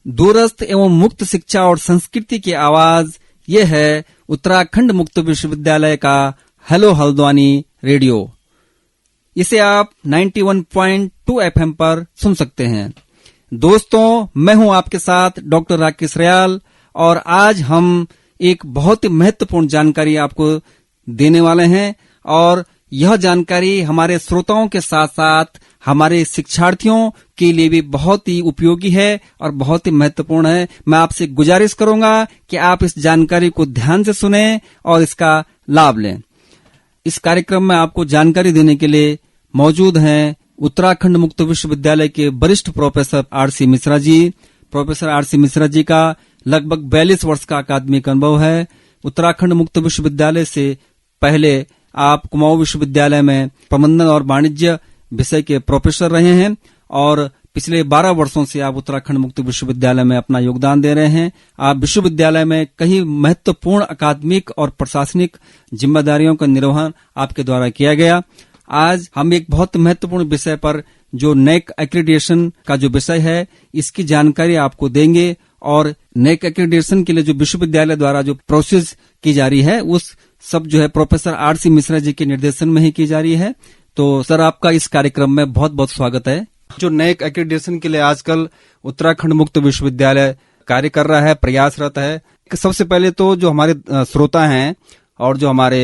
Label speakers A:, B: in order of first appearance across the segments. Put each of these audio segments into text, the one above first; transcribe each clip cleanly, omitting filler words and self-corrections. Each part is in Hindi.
A: दूरस्थ एवं मुक्त शिक्षा और संस्कृति की आवाज ये है उत्तराखंड मुक्त विश्वविद्यालय का हेलो हल्द्वानी रेडियो। इसे आप 91.2 FM पर सुन सकते हैं। दोस्तों, मैं हूं आपके साथ डॉक्टर राकेश रयाल और आज हम एक बहुत ही महत्वपूर्ण जानकारी आपको देने वाले हैं और यह जानकारी हमारे श्रोताओं के साथ साथ हमारे शिक्षार्थियों के लिए भी बहुत ही उपयोगी है और बहुत ही महत्वपूर्ण है। मैं आपसे गुजारिश करूंगा कि आप इस जानकारी को ध्यान से सुनें और इसका लाभ लें। इस कार्यक्रम में आपको जानकारी देने के लिए मौजूद हैं उत्तराखंड मुक्त विश्वविद्यालय के वरिष्ठ professor R C. Mishra ji. Professor R C. Mishra ji का लगभग 42 वर्ष का अकादमिक अनुभव है। उत्तराखंड मुक्त विश्वविद्यालय से पहले आप कुमाऊं विश्वविद्यालय में प्रबंधन और वाणिज्य विषय के प्रोफेसर रहे हैं और पिछले 12 वर्षों से आप उत्तराखंड मुक्त विश्वविद्यालय में अपना योगदान दे रहे हैं। आप विश्वविद्यालय में कई महत्वपूर्ण अकादमिक और प्रशासनिक जिम्मेदारियों का निर्वहन आपके द्वारा किया गया। आज हम एक बहुत महत्वपूर्ण विषय पर जो नेक एक्रीडिटेशन का जो विषय है इसकी जानकारी आपको देंगे और नेक एक्रीडिटेशन के लिए जो विश्वविद्यालय द्वारा जो प्रोसेस की जा रही है उस सब जो है प्रोफेसर आर.सी. मिश्रा जी के निर्देशन में ही की जा रही है। तो सर, आपका इस कार्यक्रम में बहुत बहुत स्वागत है। जो नेक एक्रीडिटेशन के लिए आजकल उत्तराखंड मुक्त विश्वविद्यालय कार्य कर रहा है, प्रयासरत है। सबसे पहले तो जो हमारे श्रोता हैं और जो हमारे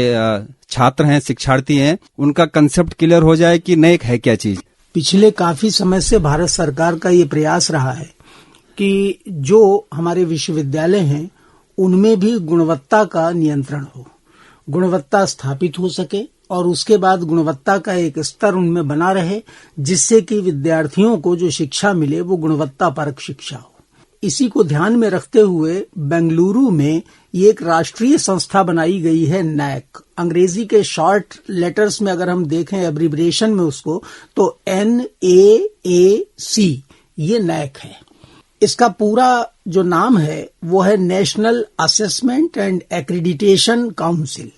A: छात्र हैं, शिक्षार्थी हैं, उनका कंसेप्ट क्लियर हो जाए कि नेक है क्या चीज।
B: पिछले काफी समय से भारत सरकार का ये प्रयास रहा है कि जो हमारे विश्वविद्यालय हैं उनमें भी गुणवत्ता का नियंत्रण हो, गुणवत्ता स्थापित हो सके और उसके बाद गुणवत्ता का एक स्तर उनमें बना रहे जिससे कि विद्यार्थियों को जो शिक्षा मिले वो गुणवत्ता परक शिक्षा हो। इसी को ध्यान में रखते हुए बेंगलुरु में ये एक राष्ट्रीय संस्था बनाई गई है नैक। अंग्रेजी के शॉर्ट लेटर्स में अगर हम देखें एब्रिविएशन में उसको तो NAAC ये नैक है। इसका पूरा जो नाम है वो है national assessment and accreditation council,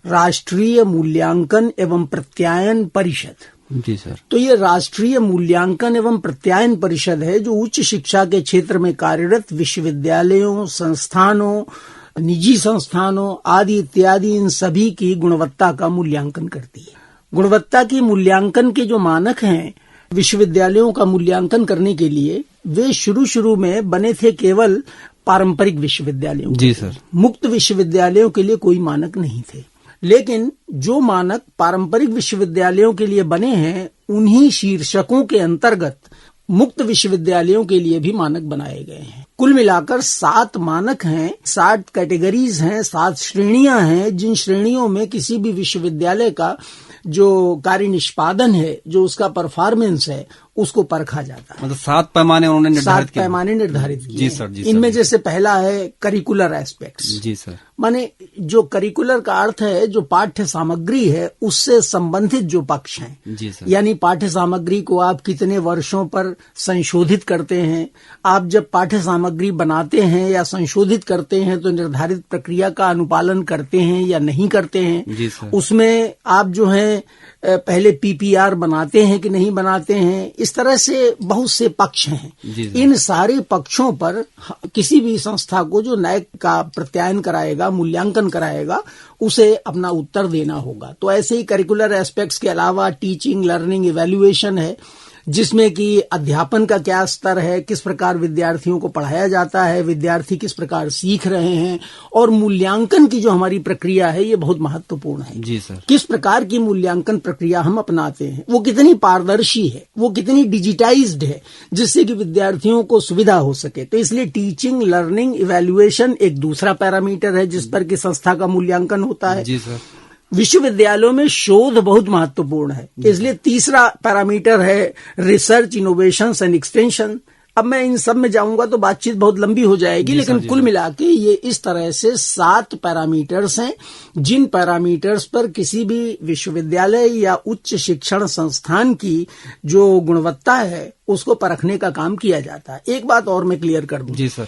B: राष्ट्रीय मूल्यांकन एवं प्रत्यायन परिषद।
A: जी सर।
B: तो ये राष्ट्रीय मूल्यांकन एवं प्रत्यायन परिषद है जो उच्च शिक्षा के क्षेत्र में कार्यरत विश्वविद्यालयों, संस्थानों, निजी संस्थानों आदि इत्यादि इन सभी की गुणवत्ता का मूल्यांकन करती है। गुणवत्ता की मूल्यांकन के जो मानक हैं विश्वविद्यालयों का मूल्यांकन करने के लिए वे शुरू में बने थे केवल पारंपरिक विश्वविद्यालयों।
A: जी सर।
B: मुक्त विश्वविद्यालयों के लिए कोई मानक नहीं थे, लेकिन जो मानक पारंपरिक विश्वविद्यालयों के लिए बने हैं उन्हीं शीर्षकों के अंतर्गत मुक्त विश्वविद्यालयों के लिए भी मानक बनाए गए हैं। कुल मिलाकर 7 मानक हैं, 7 कैटेगरीज हैं, 7 श्रेणियां हैं जिन श्रेणियों में किसी भी विश्वविद्यालय का जो कार्य निष्पादन है, जो उसका परफॉर्मेंस है, उसको परखा जाता है।
A: मतलब 7 पैमाने उन्होंने निर्धारित किए।
B: 7 पैमाने निर्धारित किए।
A: जी सर। जी
B: इनमें
A: सर।
B: जैसे पहला है करिकुलर एस्पेक्ट्स।
A: जी सर।
B: माने जो करिकुलर का अर्थ है जो पाठ्य सामग्री है उससे संबंधित जो पक्ष हैं।
A: जी सर।
B: यानी पाठ्य सामग्री को आप कितने वर्षों पर संशोधित करते हैं, आप जब पाठ्य सामग्री बनाते हैं या संशोधित करते हैं तो निर्धारित प्रक्रिया का अनुपालन करते हैं या नहीं करते हैं।
A: जी सर।
B: उसमें आप जो है पहले PPR बनाते हैं कि नहीं बनाते हैं, इस तरह से बहुत से पक्ष हैं। इन सारे पक्षों पर किसी भी संस्था को जो नैक का प्रत्यायन कराएगा, मूल्यांकन कराएगा, उसे अपना उत्तर देना होगा। तो ऐसे ही करिकुलर एस्पेक्ट्स के अलावा टीचिंग, लर्निंग, इवैल्यूएशन है जिसमें कि अध्यापन का क्या स्तर है, किस प्रकार विद्यार्थियों को पढ़ाया जाता है, विद्यार्थी किस प्रकार सीख रहे हैं, और मूल्यांकन की जो हमारी प्रक्रिया है ये बहुत महत्वपूर्ण है।
A: जी सर।
B: किस प्रकार की मूल्यांकन प्रक्रिया हम अपनाते हैं, वो कितनी पारदर्शी है, वो कितनी डिजिटाइज्ड है जिससे कि विद्यार्थियों को सुविधा हो सके। तो इसलिए टीचिंग, लर्निंग, इवैल्यूएशन एक दूसरा पैरामीटर है जिस पर कि संस्था का मूल्यांकन होता है।
A: जी सर।
B: विश्वविद्यालयों में शोध बहुत महत्वपूर्ण है, इसलिए तीसरा पैरामीटर है रिसर्च, इनोवेशन एंड एक्सटेंशन। अब मैं इन सब में जाऊंगा तो बातचीत बहुत लंबी हो जाएगी, लेकिन कुल मिला के ये इस तरह से 7 पैरामीटर्स हैं जिन पैरामीटर्स पर किसी भी विश्वविद्यालय या उच्च शिक्षण संस्थान की जो गुणवत्ता है उसको परखने का काम किया जाता है। एक बात और मैं क्लियर कर दूं।
A: जी सर।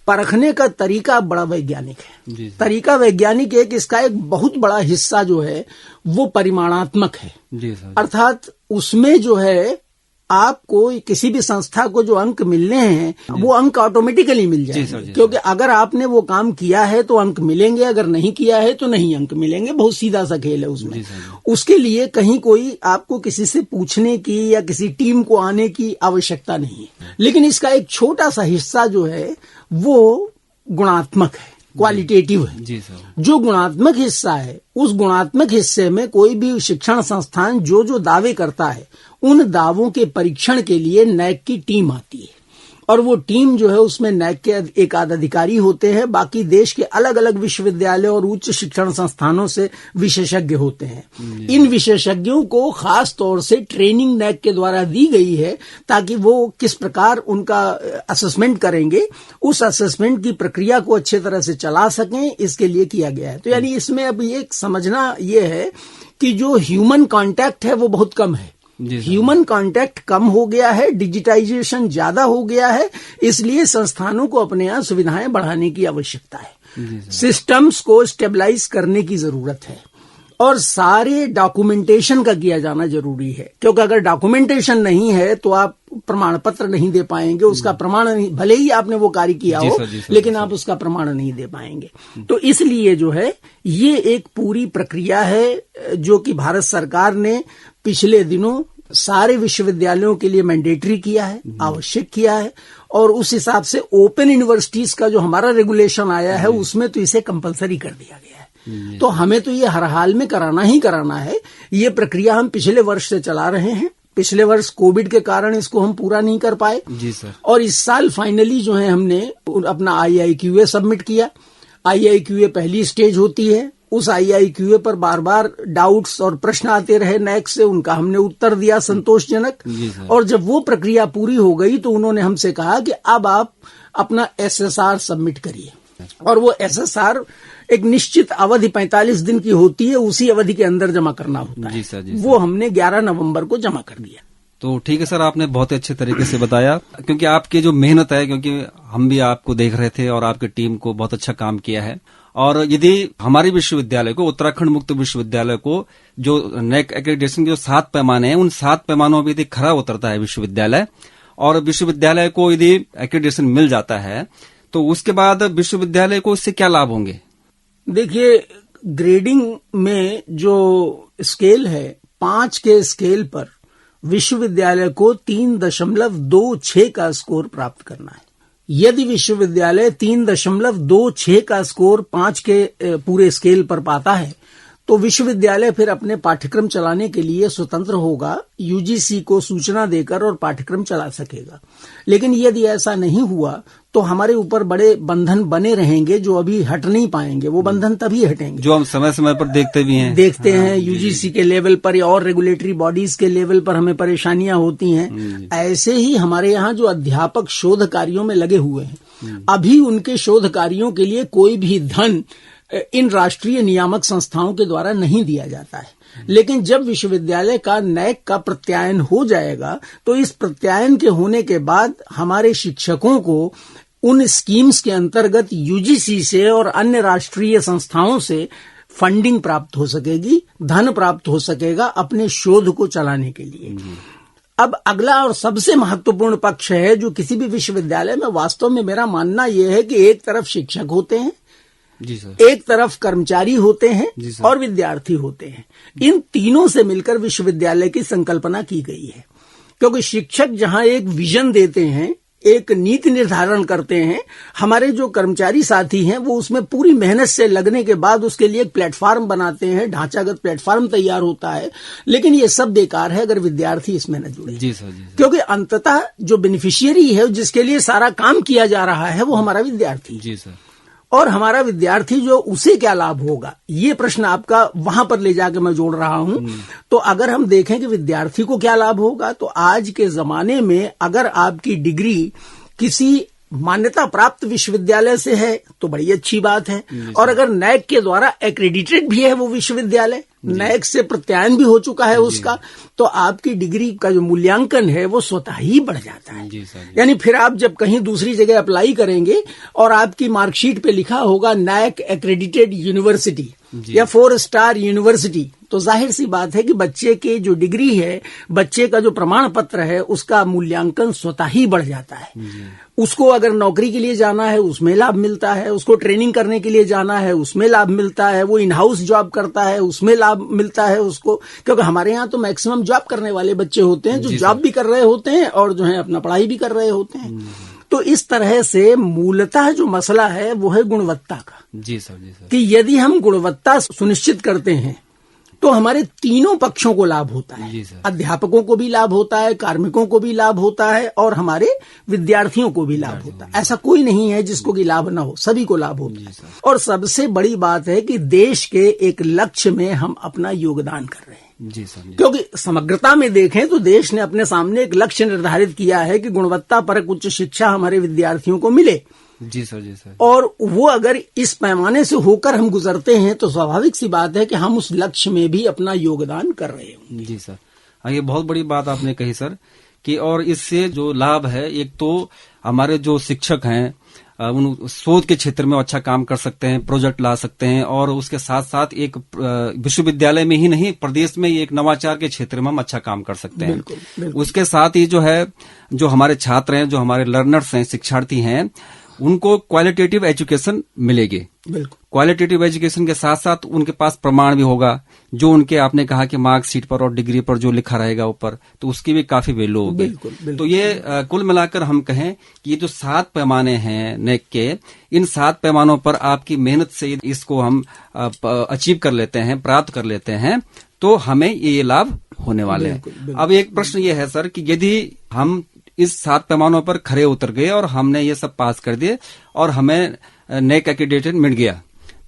B: परखने का तरीका बड़ा वैज्ञानिक है।
A: जी।
B: तरीका वैज्ञानिक है कि इसका एक बहुत बड़ा हिस्सा जो है वो परिमाणात्मक है।
A: जी सर।
B: अर्थात उसमें जो है आपको किसी भी संस्था को जो अंक मिलने हैं वो अंक ऑटोमेटिकली मिल जाएंगे, क्योंकि अगर आपने वो काम किया है तो अंक मिलेंगे, अगर नहीं किया है तो नहीं अंक मिलेंगे। बहुत सीधा सा खेल है उसमें। उसके लिए कहीं कोई आपको किसी से पूछने की या किसी टीम को आने की आवश्यकता नहीं है। लेकिन इसका एक छोटा सा हिस्सा जो है वो गुणात्मक है, क्वालिटेटिव है।
A: जी सर।
B: जो गुणात्मक हिस्सा है, उस गुणात्मक हिस्से में कोई भी शिक्षण संस्थान जो दावे करता है, उन दावों के परीक्षण के लिए नैक की टीम आती है। और वो टीम जो है उसमें नैक के एक आध अधिकारी होते हैं, बाकी देश के अलग अलग विश्वविद्यालय और उच्च शिक्षण संस्थानों से विशेषज्ञ होते हैं। इन विशेषज्ञों को खास तौर से ट्रेनिंग नैक के द्वारा दी गई है ताकि वो किस प्रकार उनका असेसमेंट करेंगे, उस असेसमेंट की प्रक्रिया को अच्छे तरह से चला सकें, इसके लिए किया गया है। तो यानी इसमें अब ये समझना ये है कि जो ह्यूमन कांटेक्ट है वो बहुत कम है। ह्यूमन कांटेक्ट कम हो गया है, डिजिटाइजेशन ज्यादा हो गया है, इसलिए संस्थानों को अपने यहाँ सुविधाएं बढ़ाने की आवश्यकता है। सिस्टम्स को स्टेबलाइज करने की जरूरत है और सारे डॉक्यूमेंटेशन का किया जाना जरूरी है, क्योंकि अगर डॉक्यूमेंटेशन नहीं है तो आप प्रमाण पत्र नहीं दे पाएंगे। उसका प्रमाण नहीं, भले ही आपने वो कार्य किया हो, लेकिन आप उसका प्रमाण नहीं दे पाएंगे। तो इसलिए जो है ये एक पूरी प्रक्रिया है जो कि भारत सरकार ने पिछले दिनों सारे विश्वविद्यालयों के लिए मैंडेटरी किया है, आवश्यक किया है। और उस हिसाब से ओपन यूनिवर्सिटीज का जो हमारा रेगुलेशन आया है उसमें तो इसे कंपलसरी कर दिया गया है। तो हमें तो ये हर हाल में कराना ही कराना है। ये प्रक्रिया हम पिछले वर्ष से चला रहे हैं। पिछले वर्ष कोविड के कारण इसको हम पूरा नहीं कर पाए।
A: जी सर। और
B: इस साल फाइनली जो है हमने अपना IIQA सबमिट किया। IIQA पहली स्टेज होती है। उस IIQA पर बार बार डाउट्स और प्रश्न आते रहे नैक से, उनका हमने उत्तर दिया संतोषजनक। और जब वो प्रक्रिया पूरी हो गई तो उन्होंने हमसे कहा कि अब आप अपना SSR सबमिट करिए। और वो SSR एक निश्चित अवधि 45 दिन की होती है, उसी अवधि के अंदर जमा करना होता है।
A: जी सर।
B: वो हमने 11 नवंबर को जमा कर दिया।
A: तो ठीक है सर, आपने बहुत ही अच्छे तरीके से बताया, क्योंकि आपकी जो मेहनत है, क्योंकि हम भी आपको देख रहे थे और आपकी टीम को बहुत अच्छा काम किया है। और यदि हमारे विश्वविद्यालय को, उत्तराखंड मुक्त विश्वविद्यालय को, जो नैक एक्रेडिटेशन के जो 7 पैमाने हैं, उन 7 पैमानों में यदि खरा उतरता है विश्वविद्यालय, और विश्वविद्यालय को यदि एक्रेडिटेशन मिल जाता है, तो उसके बाद विश्वविद्यालय को इससे क्या लाभ होंगे?
B: देखिए, ग्रेडिंग में जो स्केल है, 5 के स्केल पर विश्वविद्यालय को 3.26 का स्कोर प्राप्त करना है। यदि विश्वविद्यालय 3.26 का स्कोर 5 के पूरे स्केल पर पाता है तो विश्वविद्यालय फिर अपने पाठ्यक्रम चलाने के लिए स्वतंत्र होगा, UGC को सूचना देकर और पाठ्यक्रम चला सकेगा। लेकिन यदि ऐसा नहीं हुआ तो हमारे ऊपर बड़े बंधन बने रहेंगे जो अभी हट नहीं पाएंगे। वो बंधन तभी हटेंगे
A: जो हम समय समय पर देखते भी हैं,
B: UGC के लेवल पर या और रेगुलेटरी बॉडीज के लेवल पर हमें परेशानियां होती हैं। ऐसे ही हमारे यहाँ जो अध्यापक शोध कार्यों में लगे हुए हैं, अभी उनके शोध कार्यों के लिए कोई भी धन इन राष्ट्रीय नियामक संस्थाओं के द्वारा नहीं दिया जाता है। लेकिन जब विश्वविद्यालय का नैक का प्रत्यायन हो जाएगा तो इस प्रत्यायन के होने के बाद हमारे शिक्षकों को उन स्कीम्स के अंतर्गत UGC से और अन्य राष्ट्रीय संस्थाओं से फंडिंग प्राप्त हो सकेगी, धन प्राप्त हो सकेगा अपने शोध को चलाने के लिए। अब अगला और सबसे महत्वपूर्ण पक्ष है जो किसी भी विश्वविद्यालय में वास्तव में मेरा मानना यह है कि एक तरफ शिक्षक होते हैं,
A: जी सर,
B: एक तरफ कर्मचारी होते हैं और विद्यार्थी होते हैं। इन तीनों से मिलकर विश्वविद्यालय की संकल्पना की गई है। क्योंकि शिक्षक जहां एक विजन देते हैं, एक नीति निर्धारण करते हैं, हमारे जो कर्मचारी साथी हैं वो उसमें पूरी मेहनत से लगने के बाद उसके लिए एक प्लेटफॉर्म बनाते हैं, ढांचागत प्लेटफॉर्म तैयार होता है। लेकिन ये सब बेकार है अगर विद्यार्थी इसमें न जुड़े।
A: जी सर।
B: क्योंकि अंततः जो बेनिफिशियरी है, जिसके लिए सारा काम किया जा रहा है, वो हमारा विद्यार्थी।
A: जी सर।
B: और हमारा विद्यार्थी जो, उसे क्या लाभ होगा, ये प्रश्न आपका वहां पर ले जाकर मैं जोड़ रहा हूं। तो अगर हम देखें कि विद्यार्थी को क्या लाभ होगा, तो आज के जमाने में अगर आपकी डिग्री किसी मान्यता प्राप्त विश्वविद्यालय से है तो बड़ी अच्छी बात है। और अगर नैक के द्वारा एक्रेडिटेड भी है वो विश्वविद्यालय, नैक से प्रत्यायन भी हो चुका है उसका, तो आपकी डिग्री का जो मूल्यांकन है वो स्वतः ही बढ़ जाता है। यानी फिर आप जब कहीं दूसरी जगह अप्लाई करेंगे और आपकी मार्कशीट पे लिखा होगा नैक एक्रेडिटेड यूनिवर्सिटी, या 4 स्टार यूनिवर्सिटी, तो जाहिर सी बात है कि बच्चे के जो डिग्री है, बच्चे का जो प्रमाण पत्र है, उसका मूल्यांकन स्वतः ही बढ़ जाता है। उसको अगर नौकरी के लिए जाना है उसमें लाभ मिलता है, उसको ट्रेनिंग करने के लिए जाना है उसमें लाभ मिलता है, वो इन हाउस जॉब करता है उसमें लाभ मिलता है उसको, क्योंकि हमारे यहाँ तो मैक्सिमम जॉब करने वाले बच्चे होते हैं जो जॉब भी कर रहे होते हैं और जो है अपना पढ़ाई भी कर रहे होते हैं। तो इस तरह से मूलतः जो मसला है वो है गुणवत्ता का।
A: जी सर, जी सर। कि
B: यदि हम गुणवत्ता सुनिश्चित करते हैं तो हमारे तीनों पक्षों को लाभ होता है। अध्यापकों को भी लाभ होता है, कार्मिकों को भी लाभ होता है और हमारे विद्यार्थियों को भी लाभ होता है। ऐसा कोई नहीं है जिसको कि लाभ ना हो, सभी को लाभ होता है। और सबसे बड़ी बात है कि देश के एक लक्ष्य में हम अपना योगदान कर रहे हैं।
A: जी सर।
B: क्योंकि समग्रता में देखें तो देश ने अपने सामने एक लक्ष्य निर्धारित किया है कि गुणवत्ता परक उच्च शिक्षा हमारे विद्यार्थियों को मिले।
A: जी सर, जी सर।
B: और वो अगर इस पैमाने से होकर हम गुजरते हैं तो स्वाभाविक सी बात है कि हम उस लक्ष्य में भी अपना योगदान कर रहे होंगे।
A: जी सर, ये बहुत बड़ी बात आपने कही सर कि और इससे जो लाभ है, एक तो हमारे जो शिक्षक हैं उन शोध के क्षेत्र में अच्छा काम कर सकते हैं, प्रोजेक्ट ला सकते हैं और उसके साथ साथ एक विश्वविद्यालय में ही नहीं प्रदेश में एक नवाचार के क्षेत्र में हम अच्छा काम कर सकते हैं।
B: बिल्कुल, बिल्कुल।
A: उसके साथ ही जो है, जो हमारे छात्र हैं, जो हमारे लर्नर्स हैं, शिक्षार्थी हैं, उनको क्वालिटेटिव एजुकेशन मिलेगी।
B: बिल्कुल।
A: क्वालिटेटिव एजुकेशन के साथ साथ उनके पास प्रमाण भी होगा, जो उनके आपने कहा कि मार्कशीट पर और डिग्री पर जो लिखा रहेगा ऊपर, तो उसकी भी काफी वैल्यू होगी।
B: बिल्कुल, बिल्कुल।
A: तो ये कुल मिलाकर हम कहें कि ये जो 7 पैमाने हैं नेक के, इन 7 पैमानों पर आपकी मेहनत से इसको हम अचीव कर लेते हैं, प्राप्त कर लेते हैं, तो हमें ये लाभ होने वाले हैं। अब एक प्रश्न ये है सर कि यदि हम इस 7 पैमानों पर खरे उतर गए और हमने ये सब पास कर दिए और हमें नेक एक्रेडिटेशन मिल गया,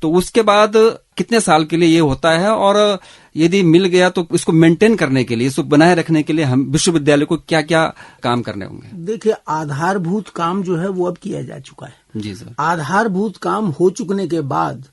A: तो उसके बाद कितने साल के लिए ये होता है और यदि मिल गया तो इसको मेंटेन करने के लिए, इसको बनाए रखने के लिए हम विश्वविद्यालय को क्या क्या काम करने होंगे?
B: देखिए, आधारभूत काम जो है वो अब किया जा चुका है।
A: जी सर।
B: आधारभूत काम हो चुकने के बाद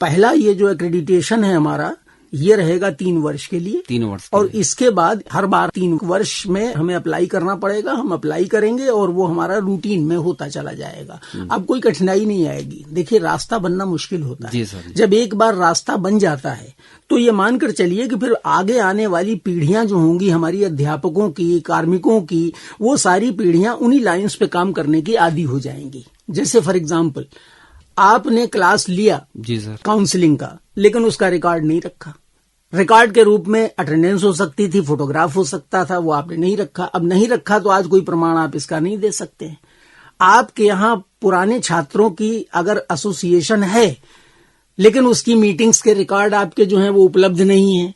B: पहला ये जो एक्रेडिटेशन है हमारा, ये रहेगा 3 वर्ष के लिए।
A: 3 वर्ष
B: और इसके बाद हर बार 3 वर्ष में हमें अप्लाई करना पड़ेगा। हम अप्लाई करेंगे और वो हमारा रूटीन में होता चला जाएगा। अब कोई कठिनाई नहीं आएगी। देखिए, रास्ता बनना मुश्किल होता है।
A: जी सर।
B: जब एक बार रास्ता बन जाता है तो ये मानकर चलिए कि फिर आगे आने वाली पीढ़ियां जो होंगी हमारी अध्यापकों की, कार्मिकों की, वो सारी पीढ़ियां उन्हीं लाइन्स पे काम करने की आदी हो जाएंगी। जैसे फॉर एग्जाम्पल, आपने क्लास लिया
A: जी सर
B: काउंसलिंग का, लेकिन उसका रिकॉर्ड नहीं रखा। रिकॉर्ड के रूप में अटेंडेंस हो सकती थी, फोटोग्राफ हो सकता था, वो आपने नहीं रखा। अब नहीं रखा तो आज कोई प्रमाण आप इसका नहीं दे सकते हैं। आपके यहाँ पुराने छात्रों की अगर एसोसिएशन है लेकिन उसकी मीटिंग्स के रिकॉर्ड आपके जो हैं वो उपलब्ध नहीं है,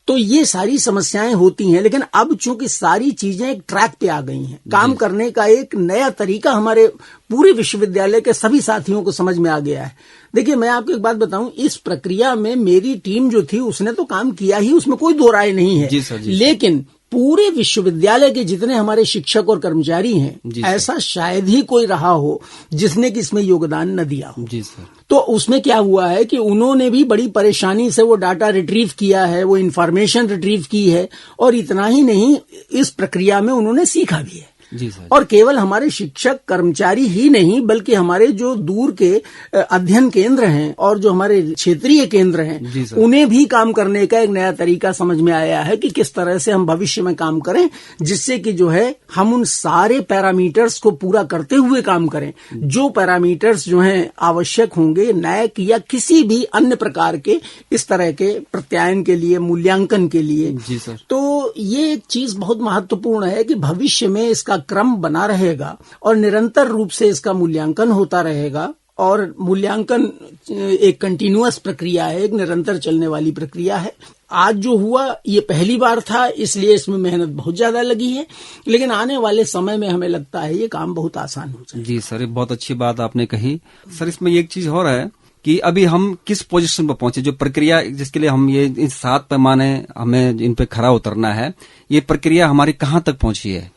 B: तो ये सारी समस्याएं होती हैं। लेकिन अब चूंकि सारी चीजें एक ट्रैक पे आ गई हैं, काम करने का एक नया तरीका हमारे पूरे विश्वविद्यालय के सभी साथियों को समझ में आ गया है। देखिए, मैं आपको एक बात बताऊं, इस प्रक्रिया में मेरी टीम जो थी उसने तो काम किया ही, उसमें कोई दो राय नहीं है।
A: जी सर, जी।
B: लेकिन पूरे विश्वविद्यालय के जितने हमारे शिक्षक और कर्मचारी हैं, ऐसा शायद ही कोई रहा हो जिसने कि इसमें योगदान न दिया हो।
A: जी सर।
B: तो उसमें क्या हुआ है कि उन्होंने भी बड़ी परेशानी से वो डाटा रिट्रीव किया है, वो इन्फॉर्मेशन रिट्रीव की है, और इतना ही नहीं, इस प्रक्रिया में उन्होंने सीखा भी है।
A: जी सर।
B: और केवल हमारे शिक्षक कर्मचारी ही नहीं, बल्कि हमारे जो दूर के अध्ययन केंद्र हैं और जो हमारे क्षेत्रीय केंद्र हैं, उन्हें भी काम करने का एक नया तरीका समझ में आया है कि किस तरह से हम भविष्य में काम करें, जिससे कि जो है हम उन सारे पैरामीटर्स को पूरा करते हुए काम करें जो पैरामीटर्स जो हैं आवश्यक होंगे नैक या किसी भी अन्य प्रकार के इस तरह के प्रत्यायन के लिए, मूल्यांकन के लिए।
A: जी सर।
B: तो ये एक चीज बहुत महत्वपूर्ण है कि भविष्य में इसका क्रम बना रहेगा और निरंतर रूप से इसका मूल्यांकन होता रहेगा। और मूल्यांकन एक कंटिन्यूअस प्रक्रिया है, एक निरंतर चलने वाली प्रक्रिया है। आज जो हुआ ये पहली बार था, इसलिए इसमें मेहनत बहुत ज्यादा लगी है, लेकिन आने वाले समय में हमें लगता है ये काम बहुत आसान हो जाएगा।
A: जी सर, ये बहुत अच्छी बात आपने कही। सर, इसमें एक चीज हो रहा है कि अभी हम किस पोजीशन पर पहुंचे, जो प्रक्रिया जिसके लिए हम ये इन 7 पैमाने हमें इन पे खरा उतरना है, ये प्रक्रिया हमारी कहाँ तक पहुंची है?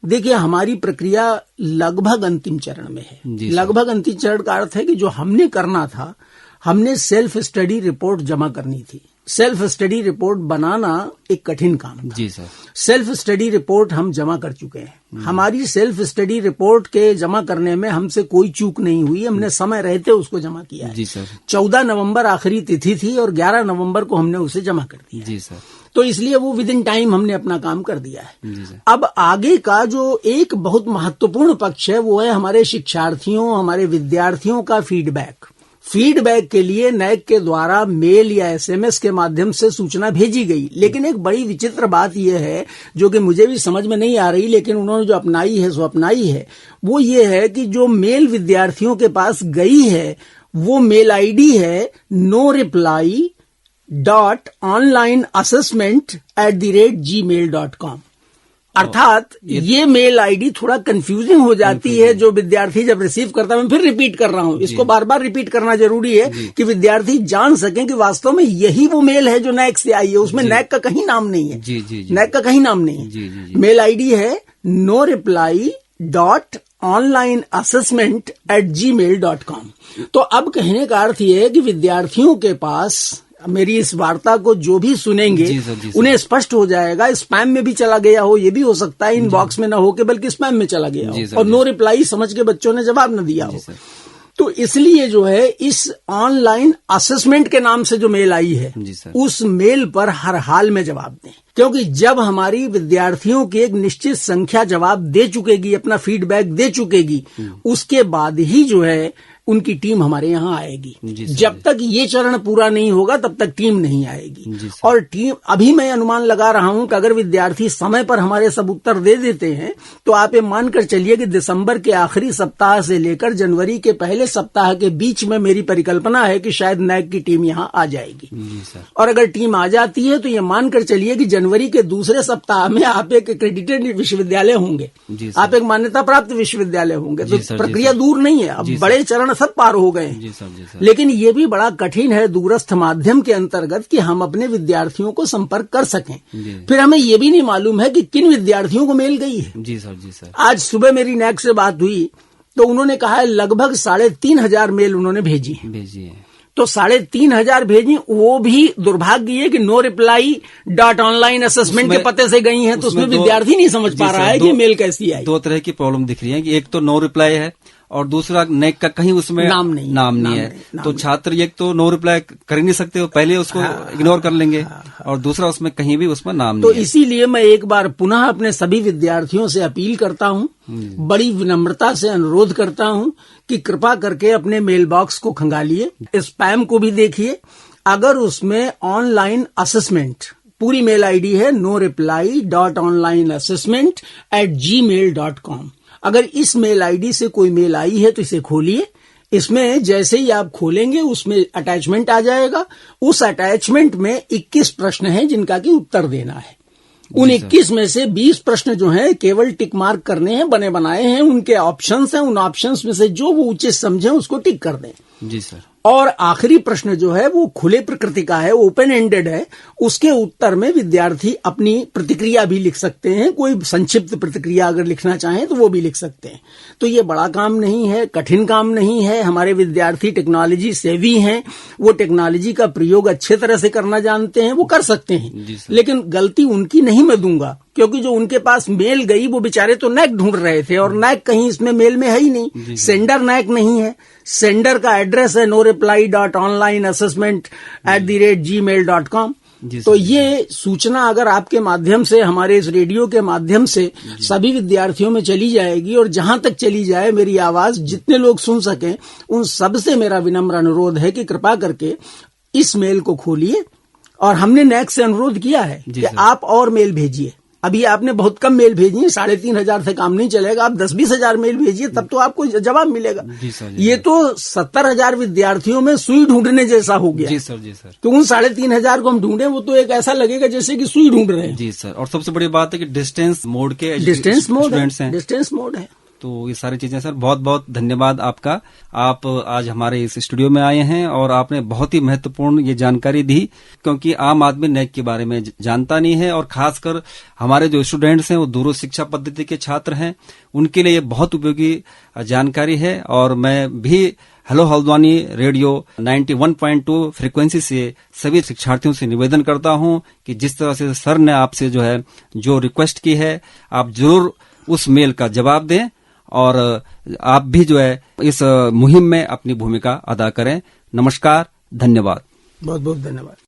B: देखिए, हमारी प्रक्रिया लगभग अंतिम चरण में है। लगभग अंतिम चरण का अर्थ है कि जो हमने करना था, हमने सेल्फ स्टडी रिपोर्ट जमा करनी थी। सेल्फ स्टडी रिपोर्ट बनाना एक कठिन काम था।
A: जी सर।
B: सेल्फ स्टडी रिपोर्ट हम जमा कर चुके हैं। हमारी सेल्फ स्टडी रिपोर्ट के जमा करने में हमसे कोई चूक नहीं हुई, हमने समय रहते उसको जमा किया है।
A: जी सर।
B: 14 नवंबर आखिरी तिथि थी और 11 नवंबर को हमने उसे जमा कर दिया।
A: जी सर।
B: तो इसलिए वो विद इन टाइम हमने अपना काम कर दिया है।
A: जी सर।
B: अब आगे का जो एक बहुत महत्वपूर्ण पक्ष है वो है हमारे शिक्षार्थियों, हमारे विद्यार्थियों का फीडबैक। फीडबैक के लिए नैक के द्वारा मेल या एसएमएस के माध्यम से सूचना भेजी गई, लेकिन एक बड़ी विचित्र बात यह है जो कि मुझे भी समझ में नहीं आ रही, लेकिन उन्होंने जो अपनाई है सो अपनाई है, वो ये है कि जो मेल विद्यार्थियों के पास गई है वो मेल आईडी है noreply.onlineassessment@gmail.com। अर्थात ये मेल आईडी थोड़ा कंफ्यूजिंग हो जाती है जो विद्यार्थी जब रिसीव करता है। मैं फिर रिपीट कर रहा हूं, इसको बार बार रिपीट करना जरूरी है कि विद्यार्थी जान सकें कि वास्तव में यही वो मेल है जो नैक से आई है। उसमें नैक का कहीं नाम नहीं है।
A: जी जी।
B: नैक का कहीं नाम नहीं है। मेल आईडी है noreply.onlineassessment@gmail.com। तो अब कहने का अर्थ ये है कि विद्यार्थियों के पास मेरी इस वार्ता को जो भी सुनेंगे
A: जी सर।
B: उन्हें स्पष्ट हो जाएगा। स्पैम में भी चला गया हो, ये भी हो सकता है, इनबॉक्स में न हो के बल्कि स्पैम में चला गया हो और नो रिप्लाई समझ के बच्चों ने जवाब न दिया हो। तो इसलिए जो है इस ऑनलाइन असेसमेंट के नाम से जो मेल आई है उस मेल पर हर हाल में जवाब दें, क्योंकि जब हमारी विद्यार्थियों की एक निश्चित संख्या जवाब दे चुकेगी, अपना फीडबैक दे चुकेगी, उसके बाद ही जो है उनकी टीम हमारे यहाँ आएगी। जब तक ये चरण पूरा नहीं होगा तब तक टीम नहीं आएगी। और टीम, अभी मैं अनुमान लगा रहा हूं कि अगर विद्यार्थी समय पर हमारे सब उत्तर दे देते हैं तो आप ये मानकर चलिए कि दिसंबर के आखिरी सप्ताह से लेकर जनवरी के पहले सप्ताह के बीच में मेरी परिकल्पना है कि शायद नैक की टीम यहाँ आ जाएगी। और अगर टीम आ जाती है तो ये मानकर चलिए कि जनवरी के दूसरे सप्ताह में आप एक एक्रेडिटेड विश्वविद्यालय होंगे, आप एक मान्यता प्राप्त विश्वविद्यालय होंगे। तो प्रक्रिया दूर नहीं है, अब बड़े चरण सब पार हो गए हैं। लेकिन ये भी बड़ा कठिन है दूरस्थ माध्यम के अंतर्गत कि हम अपने विद्यार्थियों को संपर्क कर सकें। फिर हमें ये भी नहीं मालूम है कि किन विद्यार्थियों को मेल गई है। जी सर। आज सुबह मेरी नैक से बात हुई तो उन्होंने कहा है लगभग 3,500 मेल उन्होंने भेजी है। तो 3,500 भेजी, वो भी दुर्भाग्य है कि noreply.onlineassessment के पते से गई हैं, तो उसमें विद्यार्थी नहीं समझ पा रहा है कि मेल कैसी आई।
A: 2 तरह की प्रॉब्लम दिख रही है कि एक तो नो रिप्लाई है और दूसरा नैक का कहीं उसमें नाम नहीं है। तो छात्र एक तो नो रिप्लाई कर ही नहीं सकते, पहले उसको इग्नोर कर लेंगे और दूसरा उसमें कहीं भी उसमें नाम नहीं है।
B: तो इसीलिए मैं एक बार पुनः अपने सभी विद्यार्थियों से अपील करता हूं, बड़ी विनम्रता से अनुरोध करता हूं कि कृपा करके अपने मेल बॉक्स को खंगालिए, स्पैम को भी देखिए। अगर उसमें ऑनलाइन असेसमेंट, पूरी मेल आईडी है noreply.onlineassessment@gmail.com, अगर इस मेल आईडी से कोई मेल आई है तो इसे खोलिए। इसमें जैसे ही आप खोलेंगे उसमें अटैचमेंट आ जाएगा। उस अटैचमेंट में 21 प्रश्न हैं जिनका कि उत्तर देना है। उन 21 में से 20 प्रश्न जो हैं केवल टिक मार्क करने हैं, बने बनाए हैं, उनके ऑप्शंस हैं। उन ऑप्शंस में से जो वो उचित समझें उसको टिक कर दें।
A: जी सर।
B: और आखिरी प्रश्न जो है वो खुले प्रकृति का है, ओपन एंडेड है। उसके उत्तर में विद्यार्थी अपनी प्रतिक्रिया भी लिख सकते हैं, कोई संक्षिप्त प्रतिक्रिया अगर लिखना चाहें तो वो भी लिख सकते हैं। तो ये बड़ा काम नहीं है, कठिन काम नहीं है। हमारे विद्यार्थी टेक्नोलॉजी सेवी हैं, वो टेक्नोलॉजी का प्रयोग अच्छे तरह से करना जानते हैं, वो कर सकते हैं। लेकिन गलती उनकी नहीं मैं दूंगा, क्योंकि जो उनके पास मेल गई वो बेचारे तो नैक ढूंढ रहे थे और नैक कहीं इसमें मेल में है ही नहीं। सेंडर नैक नहीं है, सेंडर का एड्रेस है noreply.onlineassessment@gmail.com। तो ये सूचना अगर आपके माध्यम से, हमारे इस रेडियो के माध्यम से सभी विद्यार्थियों में चली जाएगी और जहां तक चली जाए मेरी आवाज जितने लोग सुन सकें, उन सबसे मेरा विनम्र अनुरोध है कि कृपा करके इस मेल को खोलिए। और हमने नैक से अनुरोध किया है कि आप और मेल भेजिए। अभी आपने बहुत कम मेल भेजी है, 3,500 से काम नहीं चलेगा। आप 10-20 हजार मेल भेजिए, तब तो आपको जवाब मिलेगा। ये तो 70,000 विद्यार्थियों में सुई ढूंढने जैसा हो गया।
A: जी सर।
B: तो उन 3,500 को हम ढूंढे, वो तो एक ऐसा लगेगा जैसे कि सुई ढूंढ रहे हैं।
A: जी सर। और सबसे बड़ी बात है कि डिस्टेंस मोड है।
B: डिस्टेंस मोड है।
A: तो ये सारी चीजें सर, बहुत बहुत धन्यवाद आपका। आप आज हमारे इस स्टूडियो में आए हैं और आपने बहुत ही महत्वपूर्ण ये जानकारी दी, क्योंकि आम आदमी नैक के बारे में जानता नहीं है, और खासकर हमारे जो स्टूडेंट्स हैं वो दूर शिक्षा पद्धति के छात्र हैं, उनके लिए ये बहुत उपयोगी जानकारी है। और मैं भी हेलो हल्द्वानी रेडियो 91.2 फ्रीक्वेंसी से सभी शिक्षार्थियों से निवेदन करता हूं कि जिस तरह से सर ने आपसे जो रिक्वेस्ट की है, आप जरूर उस मेल का जवाब दें और आप भी इस मुहिम में अपनी भूमिका अदा करें। नमस्कार, धन्यवाद।
B: बहुत बहुत धन्यवाद।